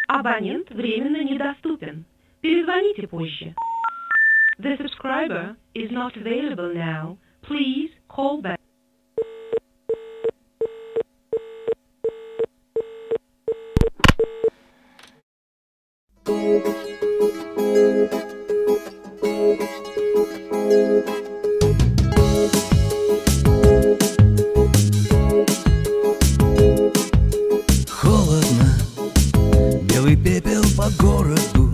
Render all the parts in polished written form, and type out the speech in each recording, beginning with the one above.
Абонент временно недоступен. Перезвоните позже. The subscriber is not available now. Please call back. Холодно, белый пепел по городу,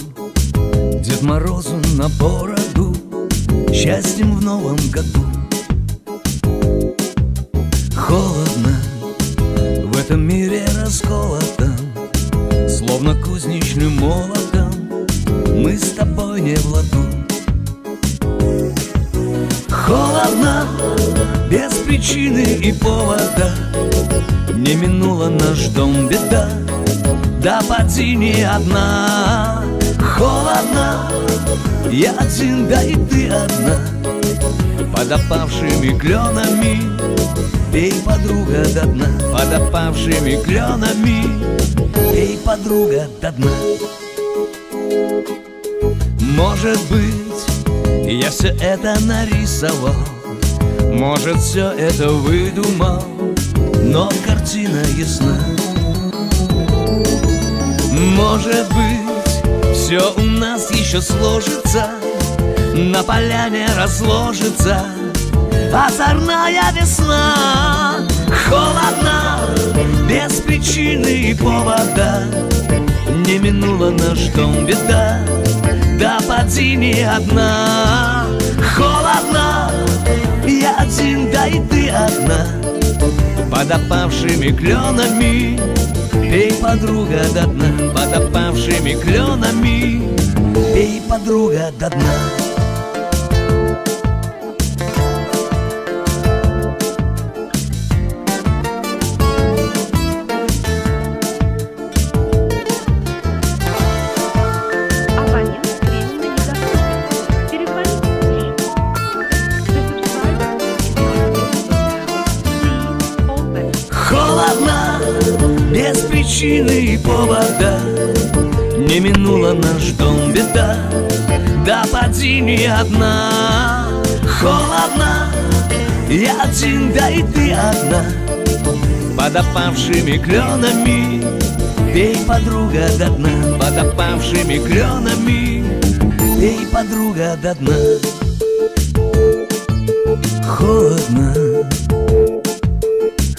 Дед Морозу на бороду, счастьем в новом году. Холодно, в этом мире расколотом, словно кузнечным молотом, мы с тобой не в ладу. Холодно, без причины и повода, не минула наш дом беда, да поди не одна. Холодно, я один, да и ты одна, под опавшими кленами пей, подруга, до дна. Под опавшими кленами пей, подруга, до дна. Может быть, я все это нарисовал, может, все это выдумал, но картина ясна. Может быть, все у нас еще сложится, на поляне разложится озорная весна. Холодно, без причины и повода, не минула наш дом беда, да поди не одна. Холодно, я один, да и ты одна, под опавшими кленами пей, подруга, до дна. Под опавшими кленами пей, подруга, до дна. Холодно, без причины и повода, не минула наш дом беда, да поди не одна. Холодно, я один, да и ты одна, под опавшими кленами пей, подруга, до дна. Под опавшими кленами пей, подруга, до дна. Холодно,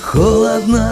холодно,